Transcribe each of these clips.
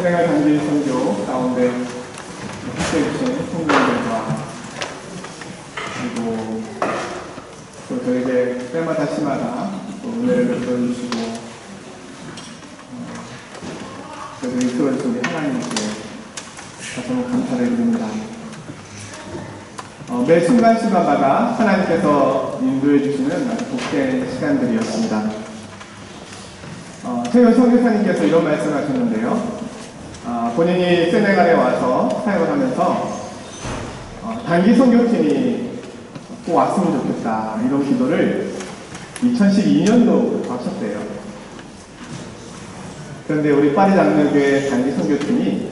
세네갈 단기 선교 가운데 협조해주신 성도님들과 그리고 또 저에게 때마다 시마다 또 은혜를 베풀어주시고 저희를 이끌어주신 우리 하나님께 다시 한번 감사를 드립니다. 매 순간순간마다 하나님께서 인도해주시는 아주 복된 시간들이었습니다. 최근 선교사님께서 이런 말씀을 하셨는데요. 본인이 세네갈에 와서 사역을 하면서 단기 선교팀이 꼭 왔으면 좋겠다 이런 기도를 2012년도부터 하셨대요. 그런데 우리 파리 장로교회 단기 선교팀이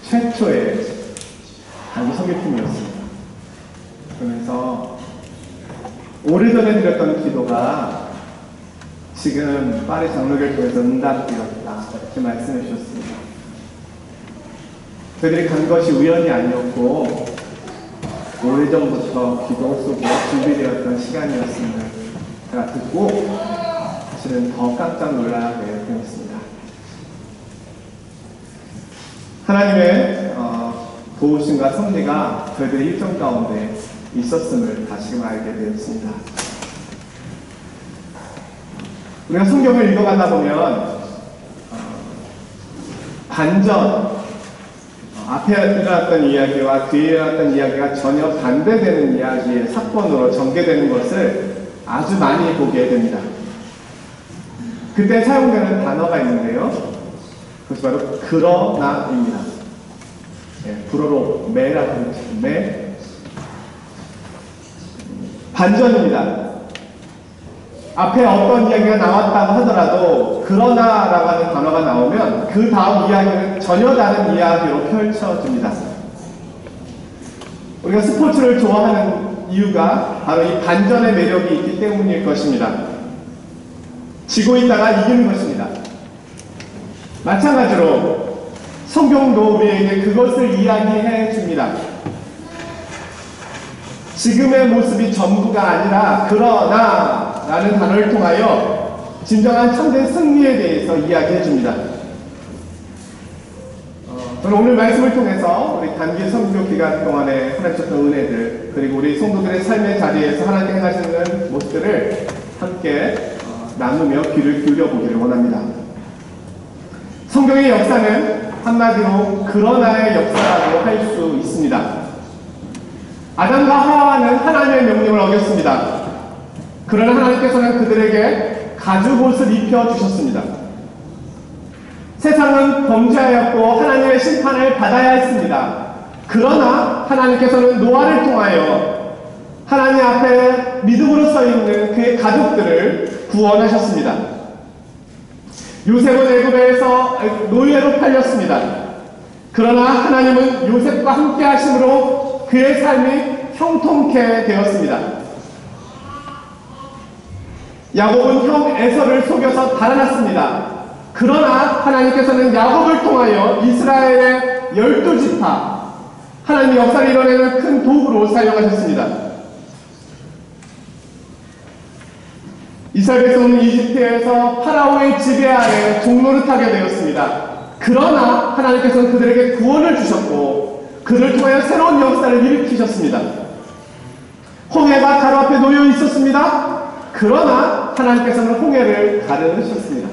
최초의 단기 선교팀이었습니다. 그러면서 오래전에 드렸던 기도가 지금 파리 장로교회 통해서 응답되었다 이렇게 말씀해 주셨습니다. 그들이 간 것이 우연이 아니었고 오래전부터 기도 속에 준비되었던 시간이었음을 제가 듣고 사실은 더 깜짝 놀라게 되었습니다. 하나님의 도우심과 섭리가 저희들의 일정 가운데 있었음을 다시금 알게 되었습니다. 우리가 성경을 읽어가다 보면 반전, 앞에 일어났던 이야기와 뒤에 일어났던 이야기가 전혀 반대되는 이야기의 사건으로 전개되는 것을 아주 많이 보게 됩니다. 그때 사용되는 단어가 있는데요. 그것이 바로 그러나입니다. 불어로 매라고 하죠. 매. 반전입니다. 앞에 어떤 이야기가 나왔다고 하더라도 그러나라고 하는 단어가 나오면 그 다음 이야기는 전혀 다른 이야기로 펼쳐집니다. 우리가 스포츠를 좋아하는 이유가 바로 이 반전의 매력이 있기 때문일 것입니다. 지고 있다가 이기는 것입니다. 마찬가지로 성경도 우리에게 그것을 이야기해 줍니다. 지금의 모습이 전부가 아니라 그러나 라는 단어를 통하여 진정한 참된 승리에 대해서 이야기해 줍니다. 저는 오늘 말씀을 통해서 우리 단기 선교 기간 동안에 하나님 주셨던 은혜들 그리고 우리 성도들의 삶의 자리에서 하나님 행하시는 모습들을 함께 나누며 귀를 기울여 보기를 원합니다. 성경의 역사는 한마디로 그러나의 역사라고 할 수 있습니다. 아담과 하와는 하나님의 명령을 어겼습니다. 그러나 하나님께서는 그들에게 가죽옷을 입혀주셨습니다. 세상은 범죄하였고 하나님의 심판을 받아야 했습니다. 그러나 하나님께서는 노아를 통하여 하나님 앞에 믿음으로 서 있는 그의 가족들을 구원하셨습니다. 요셉은 애굽에서 노예로 팔렸습니다. 그러나 하나님은 요셉과 함께 하심으로 그의 삶이 형통케 되었습니다. 야곱은 형 에서를 속여서 달아났습니다. 그러나 하나님께서는 야곱을 통하여 이스라엘의 12지파 하나님의 역사를 이뤄내는 큰 도구로 사용하셨습니다. 이스라엘 백성은 이집트에서 파라오의 지배 아래 종노릇하게 되었습니다. 그러나 하나님께서는 그들에게 구원을 주셨고 그를 통하여 새로운 역사를 일으키셨습니다. 홍해가 가로 앞에 놓여 있었습니다. 그러나 하나님께서는 홍해를 가르셨습니다.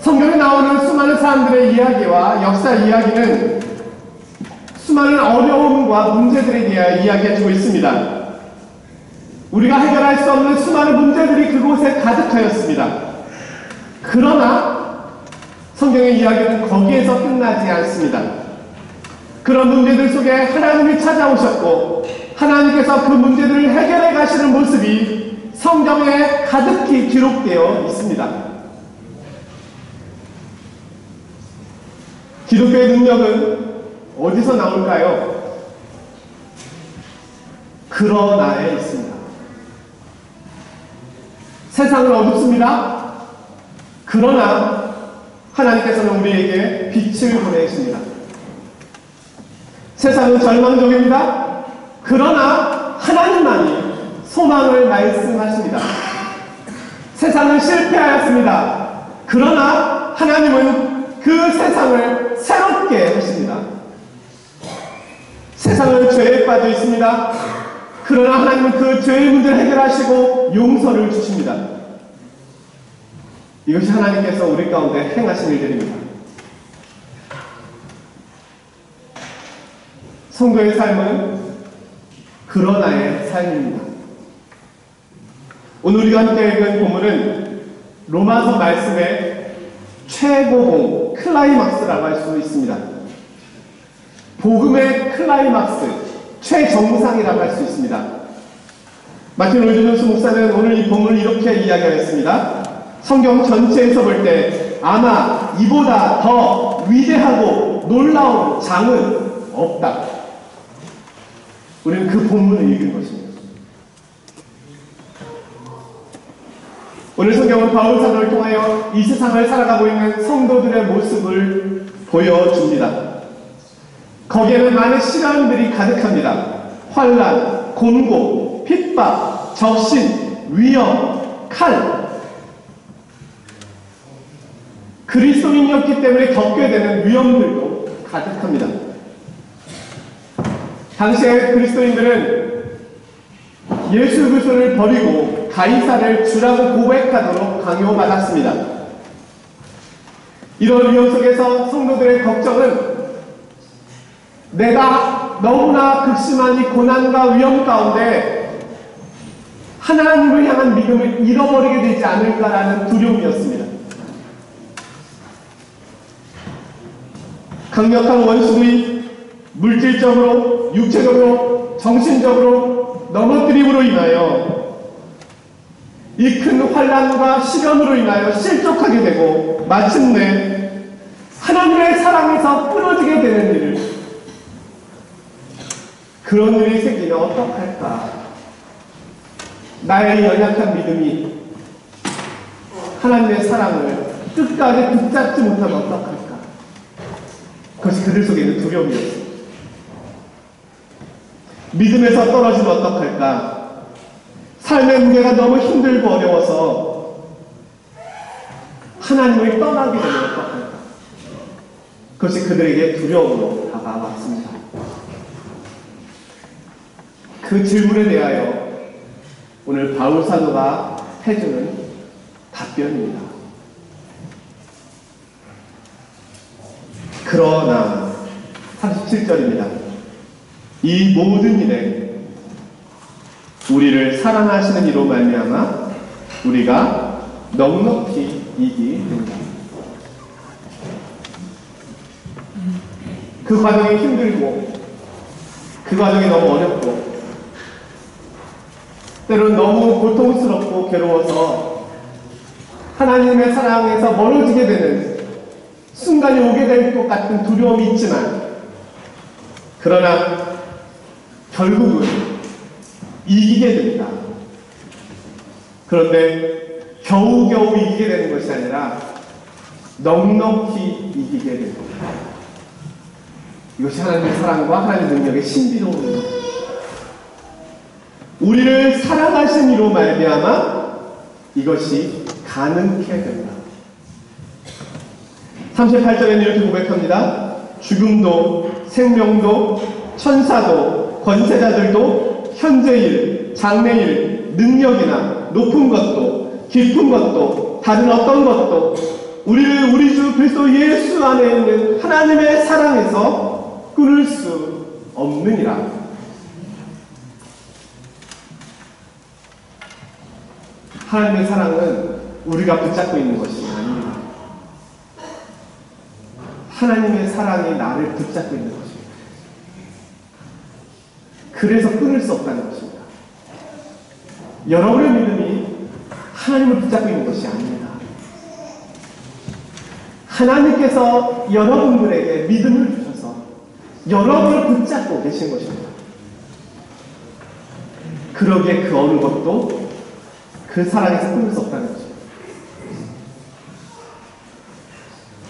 성경에 나오는 수많은 사람들의 이야기와 역사 이야기는 수많은 어려움과 문제들에 대해 이야기해주고 있습니다. 우리가 해결할 수 없는 수많은 문제들이 그곳에 가득하였습니다. 그러나 성경의 이야기는 거기에서 끝나지 않습니다. 그런 문제들 속에 하나님이 찾아오셨고 하나님께서 그 문제들을 해결해 가시는 모습이 성경에 가득히 기록되어 있습니다. 기독교의 능력은 어디서 나올까요? 그러나에 있습니다. 세상은 어둡습니다. 그러나 하나님께서는 우리에게 빛을 보내십니다. 세상은 절망적입니다. 그러나 하나님만이 소망을 말씀하십니다. 세상은 실패하였습니다. 그러나 하나님은 그 세상을 새롭게 하십니다. 세상은 죄에 빠져 있습니다. 그러나 하나님은 그 죄의 문제를 해결하시고 용서를 주십니다. 이것이 하나님께서 우리 가운데 행하신 일들입니다. 성도의 삶은 그러나의 삶입니다. 오늘 우리가 함께 읽은 본문은 로마서 말씀의 최고봉, 클라이막스라고 할 수 있습니다. 복음의 클라이막스, 최정상이라고 할 수 있습니다. 마틴 로이드 목사는 오늘 이 본문을 이렇게 이야기하였습니다. 성경 전체에서 볼 때 아마 이보다 더 위대하고 놀라운 장은 없다. 우리는 그 본문을 읽은 것입니다. 오늘 성경은 바울 사도를 통하여 이 세상을 살아가고 있는 성도들의 모습을 보여줍니다. 거기에는 많은 시련들이 가득합니다. 환난, 곤고, 핍박, 적신, 위험, 칼. 그리스도인이었기 때문에 겪게 되는 위험들도 가득합니다. 당시에 그리스도인들은 예수 그리스도를 버리고 가이사를 주라고 고백하도록 강요받았습니다. 이런 위험 속에서 성도들의 걱정은 내가 너무나 극심한 이 고난과 위험 가운데 하나님을 향한 믿음을 잃어버리게 되지 않을까라는 두려움이었습니다. 강력한 원수들이 물질적으로, 육체적으로, 정신적으로 넘어뜨림으로 인하여 이 큰 환난과 시련으로 인하여 실족하게 되고 마침내 하나님의 사랑에서 끊어지게 되는 일을, 그런 일이 생기면 어떡할까? 나의 연약한 믿음이 하나님의 사랑을 끝까지 붙잡지 못하면 어떡할까? 그것이 그들 속에 있는 두려움이었습니다. 믿음에서 떨어지면 어떡할까? 삶의 무게가 너무 힘들고 어려워서 하나님을 떠나게 되면 어떡할까? 그것이 그들에게 두려움으로 다가왔습니다. 그 질문에 대하여 오늘 바울 사도가 해주는 답변입니다. 그러나 37절입니다. 이 모든 일에 우리를 사랑하시는 이로 말미암아 우리가 넉넉히 이기 된다. 그 과정이 힘들고 그 과정이 너무 어렵고 때로는 너무 고통스럽고 괴로워서 하나님의 사랑에서 멀어지게 되는 순간이 오게 될 것 같은 두려움이 있지만, 그러나 결국은 이기게 됩니다. 그런데 겨우겨우 이기게 되는 것이 아니라 넉넉히 이기게 됩니다. 이것이 하나님의 사랑과 하나님의 능력의 신비로운 것. 우리를 사랑하신 이로 말미암아 이것이 가능케 된다. 38절에는 이렇게 고백합니다. 죽음도 생명도 천사도 권세자들도 현재일 장래일 능력이나 높은 것도 깊은 것도 다른 어떤 것도 우리를 우리 주 그리스도 예수 안에 있는 하나님의 사랑에서 끊을 수 없느니라. 하나님의 사랑은 우리가 붙잡고 있는 것이 아닙니다. 하나님의 사랑이 나를 붙잡고 있는 것입니다. 그래서 끊을 수 없다는 것입니다. 여러분의 믿음이 하나님을 붙잡고 있는 것이 아닙니다. 하나님께서 여러분들에게 믿음을 주셔서 여러분을 붙잡고 계신 것입니다. 그러기에 그 어느 것도 그 사랑에서 끊을 수 없다는 것입니다.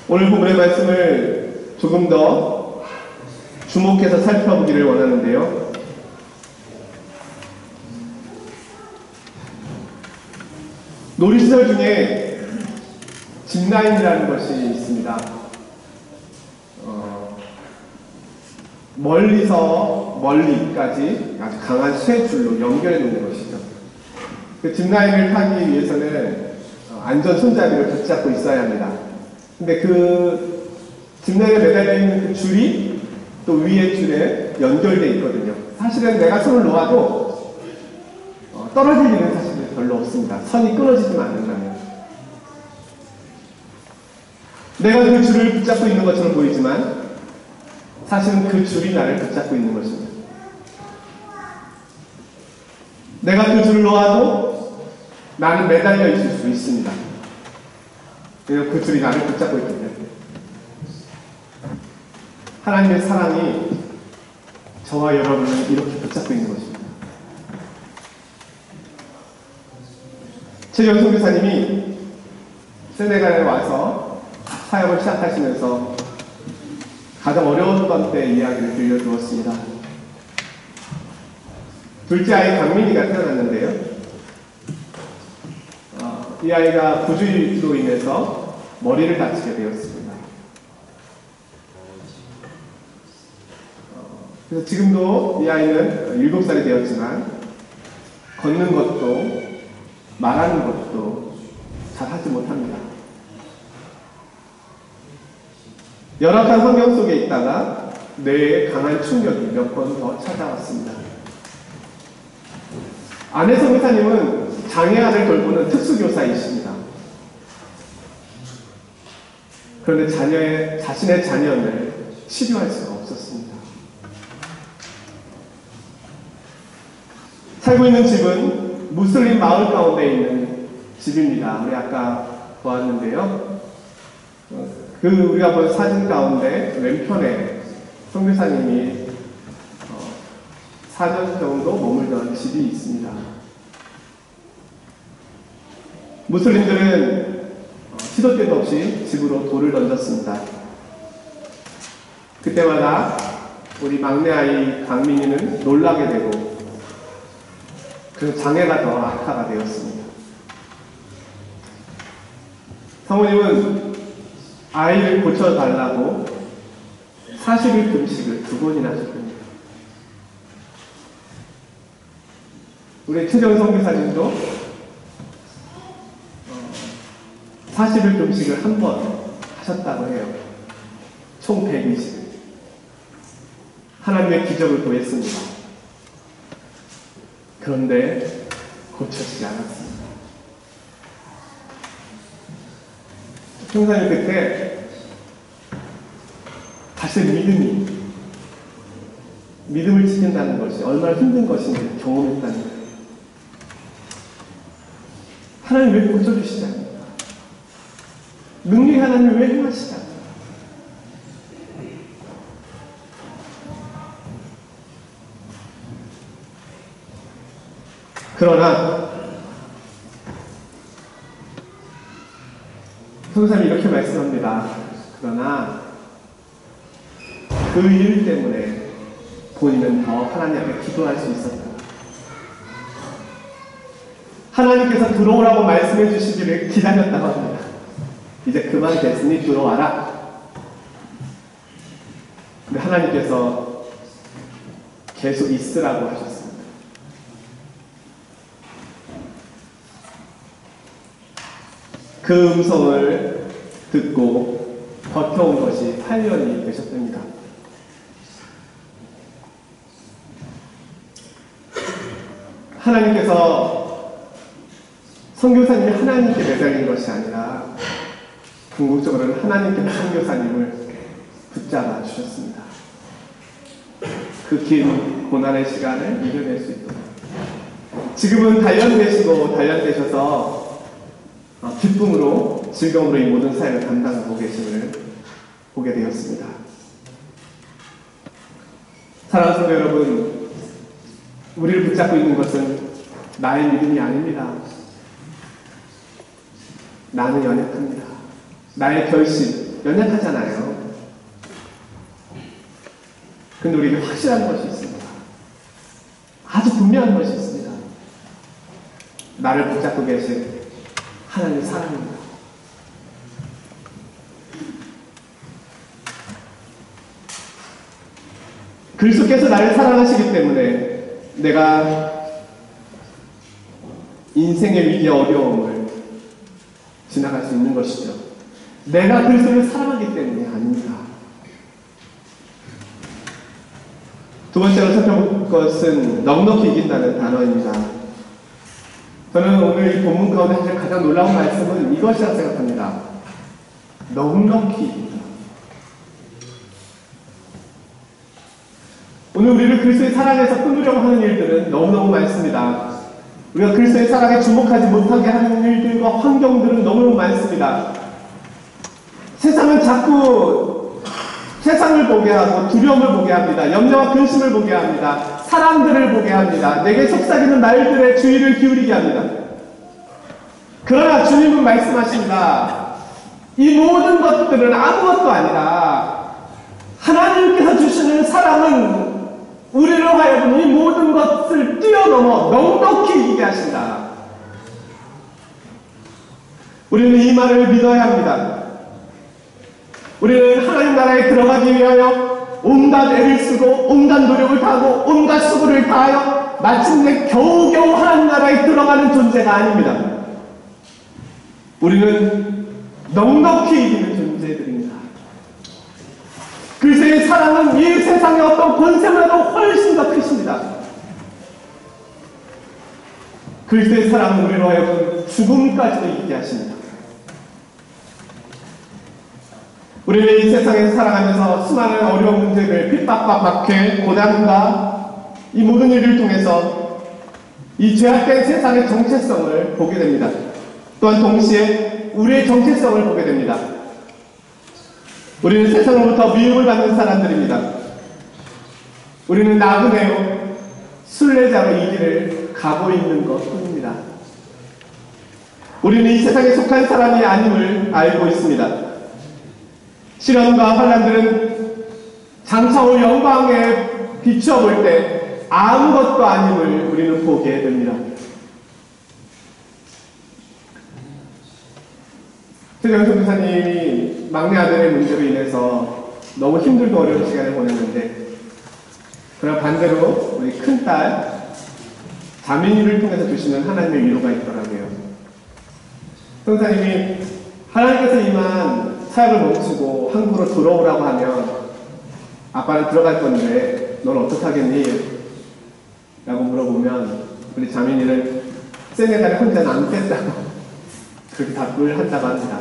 오늘 본문의 말씀을 조금 더 주목해서 살펴보기를 원하는데요. 놀이시설 중에 짚라인이라는 것이 있습니다. 멀리서 멀리까지 아주 강한 쇠 줄로 연결해 놓는 것이죠. 그 짚라인을 타기 위해서는 안전 손잡이를 붙잡고 있어야 합니다. 근데 그 짚라인에 매달려 있는 그 줄이 또 위에 줄에 연결되어 있거든요. 사실은 내가 손을 놓아도 떨어질 일은 사실 별로 없습니다. 선이 끊어지지만 않는다면. 내가 그 줄을 붙잡고 있는 것처럼 보이지만 사실은 그 줄이 나를 붙잡고 있는 것입니다. 내가 그 줄을 놓아도 나는 매달려 있을 수 있습니다. 왜냐하면 그 줄이 나를 붙잡고 있기 때문에. 하나님의 사랑이 저와 여러분을 이렇게 붙잡고 있는 것입니다. 최정 선교사님이 세네갈에 와서 사역을 시작하시면서 가장 어려웠던 때 이야기를 들려주었습니다. 둘째 아이 강민이가 태어났는데요. 이 아이가 부주의로 인해서 머리를 다치게 되었습니다. 그래서 지금도 이 아이는 7살이 되었지만 걷는 것도 말하는 것도 잘 하지 못합니다. 열악한 환경 속에 있다가 뇌에 강한 충격이 몇 번 더 찾아왔습니다. 아내 선교사님은 장애아를 돌보는 특수교사이십니다. 그런데 자신의 자녀를 치료할 수가 없었습니다. 살고 있는 집은 무슬림 마을 가운데 있는 집입니다. 우리 아까 보았는데요. 우리가 본 사진 가운데 왼편에 선교사님이 4년 정도 머물던 집이 있습니다. 무슬림들은 시도 때도 없이 집으로 돌을 던졌습니다. 그때마다 우리 막내 아이 강민이는 놀라게 되고 그 장애가 더 악화가 되었습니다. 사모님은 아이를 고쳐달라고 40일 금식을 2번이나 하셨습니다. 우리 최정 선교사님도 40일 금식을 1번 하셨다고 해요. 총 120일. 하나님의 기적을 보였습니다. 그런데 고쳐지지 않았습니다. 총사님 그때 다시 믿음을 지킨다는 것이 얼마나 힘든 것인지 경험했다는 거예요. 하나님 왜 고쳐주시지 않습니까? 능력이 하나님 왜 행하시지 않습니까? 그러나 선생님이 이렇게 말씀합니다. 그러나 그 일 때문에 본인은 더 하나님 앞에 기도할 수 있었다. 하나님께서 들어오라고 말씀해 주시기를 기다렸다고 합니다. 이제 그만 됐으니 들어와라. 근데 하나님께서 계속 있으라고 하셨습니다. 그 음성을 듣고 버텨온 것이 8년이 되셨답니다. 하나님께서 선교사님이 하나님께 매달린 것이 아니라 궁극적으로는 하나님께서 선교사님을 붙잡아 주셨습니다. 그 긴 고난의 시간을 이겨낼 수 있도록. 지금은 단련되셔서 기쁨으로 즐거움으로 이 모든 사역을 감당하고 계심을 보게 되었습니다. 사랑하는 성도 여러분, 우리를 붙잡고 있는 것은 나의 믿음이 아닙니다. 나는 연약합니다. 나의 결심, 연약하잖아요. 근데 우리에게 확실한 것이 있습니다. 아주 분명한 것이 있습니다. 나를 붙잡고 계신 하나님의 사랑입니다. 그리스도께서 나를 사랑하시기 때문에 내가 인생의 위기 어려움을 지나갈 수 있는 것이죠. 내가 그리스도를 사랑하기 때문이 아닙니다. 두 번째로 살펴볼 것은 넉넉히 이긴다는 단어입니다. 저는 오늘 이 본문 가운데 가장 놀라운 말씀은 이것이라고 생각합니다. 넉넉히 이긴다. 오늘 우리를 그리스도의 사랑에서 끊으려고 하는 일들은 너무너무 많습니다. 우리가 그리스도의 사랑에 주목하지 못하게 하는 일들과 환경들은 너무너무 많습니다. 세상은 자꾸 세상을 보게 하고 두려움을 보게 합니다. 염려와 근심을 보게 합니다. 사람들을 보게 합니다. 내게 속삭이는 말들에 주의를 기울이게 합니다. 그러나 주님은 말씀하십니다. 이 모든 것들은 아무것도 아니라 하나님께서 주시는 사랑은 우리로 하여금 이 모든 것을 뛰어넘어 넉넉히 이기게 하신다. 우리는 이 말을 믿어야 합니다. 우리는 하나님 나라에 들어가기 위하여 온갖 애를 쓰고 온갖 노력을 다하고 온갖 수고를 다하여 마침내 겨우겨우 하나님 나라에 들어가는 존재가 아닙니다. 우리는 넉넉히 이기는 존재들입니다. 그리스도의 사랑은 이 세상의 어떤 권세보다도 훨씬 더 크십니다. 그리스도의 사랑은 우리로 하여금 죽음까지도 이기게 하십니다. 우리는 이 세상에서 살아가면서 수많은 어려운 문제들, 핍박과 박해, 고난과 이 모든 일을 통해서 이 죄악된 세상의 정체성을 보게 됩니다. 또한 동시에 우리의 정체성을 보게 됩니다. 우리는 세상으로부터 미움을 받는 사람들입니다. 우리는 나그네요, 순례자로 이 길을 가고 있는 것 뿐입니다. 우리는 이 세상에 속한 사람이 아님을 알고 있습니다. 시련과 환난들은 장차 올 영광에 비추어 볼 때 아무것도 아님을 우리는 보게 됩니다. 최정현 선교사님이 막내 아들의 문제로 인해서 너무 힘들고 어려운 시간을 보냈는데, 그러나 반대로 우리 큰딸 자민이를 통해서 주시는 하나님의 위로가 있더라고요. 선교사님이 하나님께서 이만 사역을 멈추고 한국으로 들어오라고 하면 아빠는 들어갈 건데 넌 어떡하겠니? 라고 물어보면 우리 자민이는 세네갈에 혼자 남겠다고 그렇게 답을 한다고 합니다.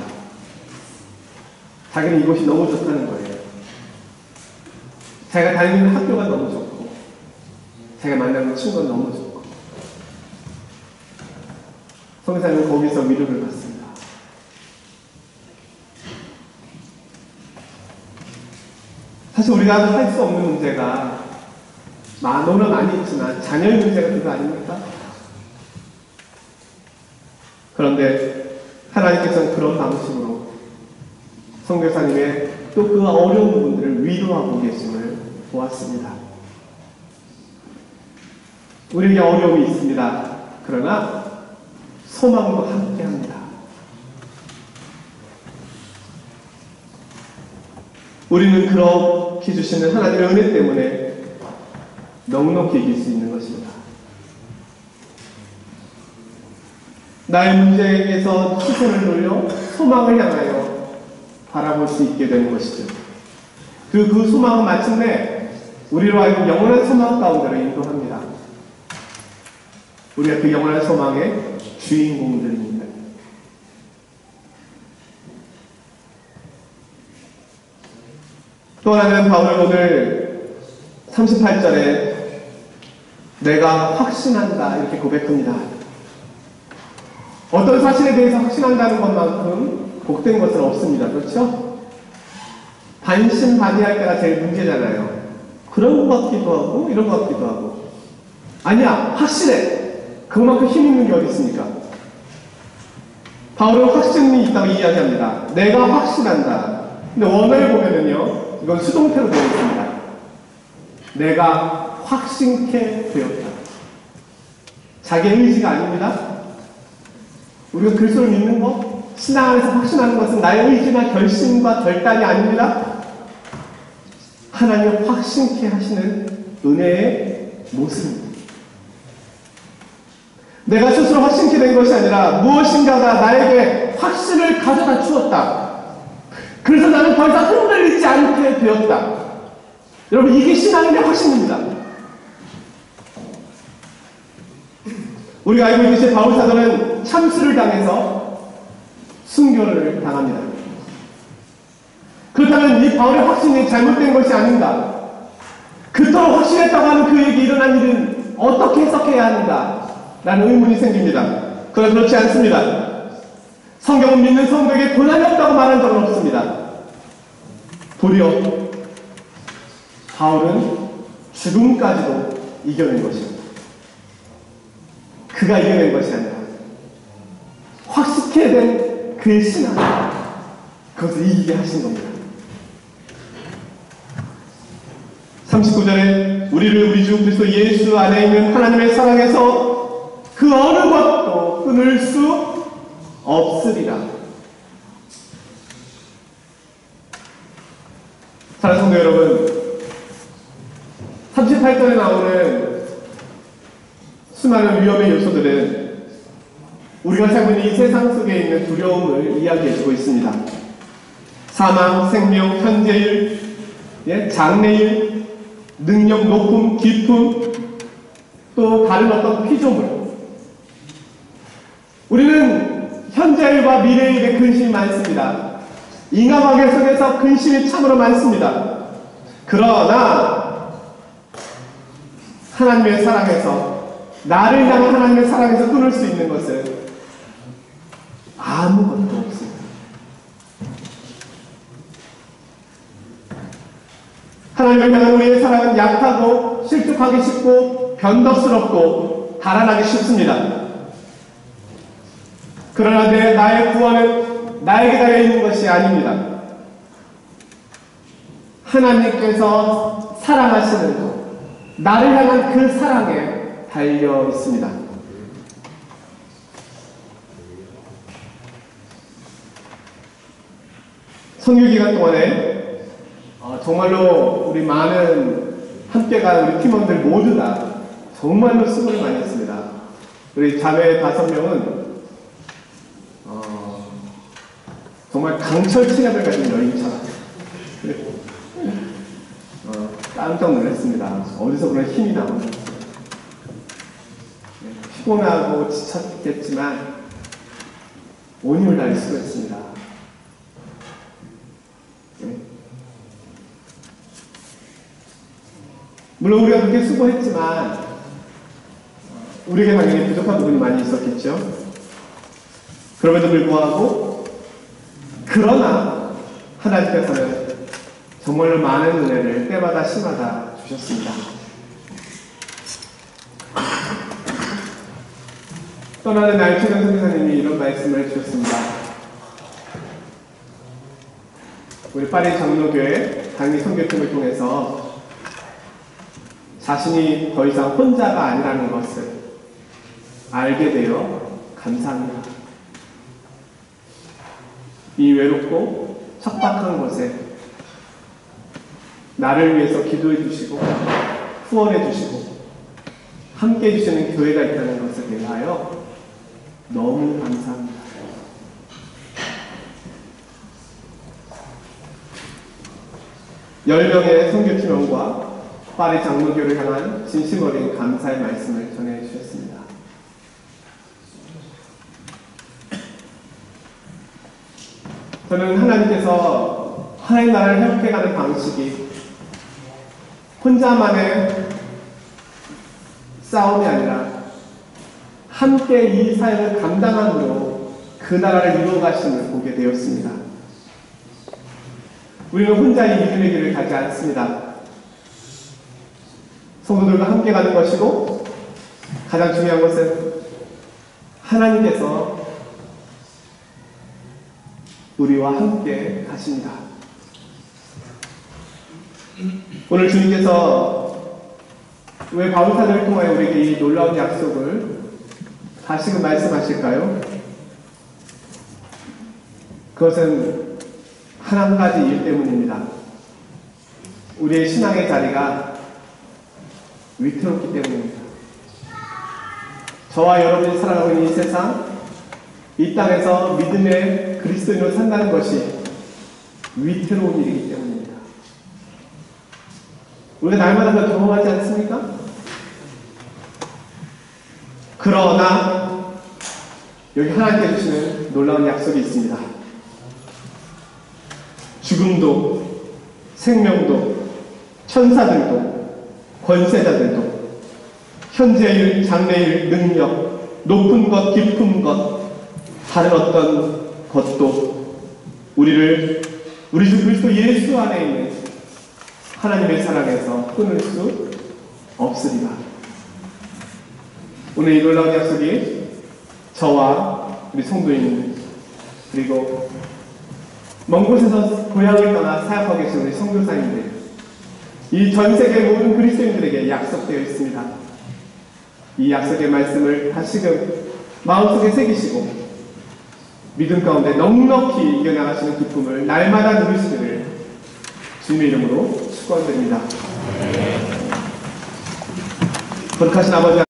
자기는 이곳이 너무 좋다는 거예요. 자기가 다니는 학교가 너무 좋고 자기가 만나는 친구가 너무 좋고 선교사님은 거기서 위로를 받습니다. 사실 우리가 할 수 없는 문제가 너무나 많이 있지만 자녀의 문제가 그거 아닙니까? 그런데 하나님께서는 그런 방식으로 선교사님의 또 그 어려운 부분들을 위로하고 계심을 보았습니다. 우리에게 어려움이 있습니다. 그러나 소망도 함께합니다. 우리는 그렇게 주시는 하나님의 은혜 때문에 넉넉히 이길 수 있는 것입니다. 나의 문제에서 시선을 돌려 소망을 향하여 바라볼 수 있게 되는 것이죠. 그 소망은 마침내 우리로 하여금 영원한 소망 가운데로 인도합니다. 우리가 그 영원한 소망의 주인공들입니다. 또 하나는 바울은 오늘 38절에 내가 확신한다 이렇게 고백합니다. 어떤 사실에 대해서 확신한다는 것만큼 복된 것은 없습니다. 그렇죠? 반신반의할 때가 제일 문제잖아요. 그런 것 같기도 하고 이런 것 같기도 하고. 아니야, 확실해. 그만큼 힘 있는 게 어디 있습니까? 바울은 확신이 있다고 이야기합니다. 내가 확신한다. 근데 원어를 보면은요, 이건 수동태로 되어 있습니다. 내가 확신케 되었다. 자기 의지가 아닙니다. 우리가 그리스도를 믿는 것, 신앙 안에서 확신하는 것은 나의 의지나 결심과 결단이 아닙니다. 하나님 확신케 하시는 은혜의 모습입니다. 내가 스스로 확신케 된 것이 아니라 무엇인가가 나에게 확신을 가져다 주었다. 그래서 나는 더 이상 흔들리지 않게 되었다. 여러분, 이게 신앙인의 확신입니다. 우리가 알고 있듯이 바울 사도는 참수를 당해서 순교를 당합니다. 그렇다면 이 바울의 확신이 잘못된 것이 아닌가? 그토록 확신했다고 하는 그에게 일어난 일은 어떻게 해석해야 하는가? 라는 의문이 생깁니다. 그러나 그렇지 않습니다. 성경은 믿는 성도에게 고난이 없다고 말한 적은 없습니다. 도리어 바울은 죽음까지도 이겨낸 것입니다. 그가 이겨낸 것이 아니라 확실하게 된 그의 신앙, 그것을 이기게 하신 겁니다. 39절에 우리를 우리 주 그리스도 예수 안에 있는 하나님의 사랑에서 그 어느 것도 끊을 수 없으리라. 사랑하는 성도 여러분, 38절에 나오는 수많은 위험의 요소들은 우리가 살고 있는 이 세상 속에 있는 두려움을 이야기해주고 있습니다. 사망, 생명, 현재일, 장래일, 능력, 높음, 깊음, 또 다른 어떤 피조물. 우리는 현재일과 미래일에 근심이 많습니다. 인간관계 속에서 근심이 참으로 많습니다. 그러나 하나님의 사랑에서, 나를 향한 하나님의 사랑에서 끊을 수 있는 것은 아무것도 없습니다. 하나님을 향한 우리의 사랑은 약하고 실족하기 쉽고 변덕스럽고 달아나기 쉽습니다. 그러나 나의 구원은 나에게 달려있는 것이 아닙니다. 하나님께서 사랑하시는 것, 나를 향한 그 사랑에 달려 있습니다. 선교기간 동안에 정말로 우리 많은 함께 간 우리 팀원들 모두 다 정말로 수고를 많이 했습니다. 우리 자매 5명은 정말 강철 체력을 가진 여인처럼 깜짝 놀랐습니다. 어디서 그런 힘이 나오나. 피곤하고 지쳤겠지만 온 힘을 다해 수고했습니다. 물론 우리가 그렇게 수고했지만 우리에게 당연히 부족한 부분이 많이 있었겠죠. 그럼에도 불구하고 그러나 하나님께서는 정말로 많은 은혜를 때마다 시마다 주셨습니다. 떠나는 날 최경 선교사님이 이런 말씀을 해주셨습니다. 우리 파리 장로교회 당리 선교팀을 통해서 자신이 더 이상 혼자가 아니라는 것을 알게 되어 감사합니다. 이 외롭고 척박한 곳에 나를 위해서 기도해 주시고 후원해 주시고 함께 해주시는 교회가 있다는 것에 대하여 너무 감사합니다. (10명의) 선교팀원과 파리 장로교를 향한 진심 어린 감사의 말씀을 전해 주셨습니다. 저는 하나님께서 하나님 나라를 회복해가는 방식이 혼자만의 싸움이 아니라 함께 이 사역을 감당함으로 그 나라를 이루어가심을 보게 되었습니다. 우리는 혼자 이 믿음의 길을 가지 않습니다. 성도들과 함께 가는 것이고 가장 중요한 것은 하나님께서 우리와 함께 가십니다. 오늘 주님께서 왜 바울사도를 통하여 우리에게 이 놀라운 약속을 다시금 말씀하실까요? 그것은 한 가지 일 때문입니다. 우리의 신앙의 자리가 위태롭기 때문입니다. 저와 여러분이 살아가고 있는 이 세상, 이 땅에서 믿음의 그리스도인으로 산다는 것이 위태로운 일이기 때문입니다. 우리가 날마다 그걸 경험하지 않습니까? 그러나 여기 하나님께 주시는 놀라운 약속이 있습니다. 죽음도 생명도 천사들도 권세자들도 현재일 장래일 능력 높은 것 깊은 것 다른 어떤 것도 우리 주 그리스도 예수 안에 있는 하나님의 사랑에서 끊을 수 없으리라. 오늘 이 놀라운 약속이 저와 우리 성도인 그리고 먼 곳에서 고향을 떠나 사역하고 계신 우리 선교사님들, 이 전 세계 모든 그리스도인들에게 약속되어 있습니다. 이 약속의 말씀을 다시금 마음속에 새기시고 믿음 가운데 넉넉히 이겨나가시는 기쁨을 날마다 누리시기를 주님의 이름으로 축원드립니다. 거룩하신 아버지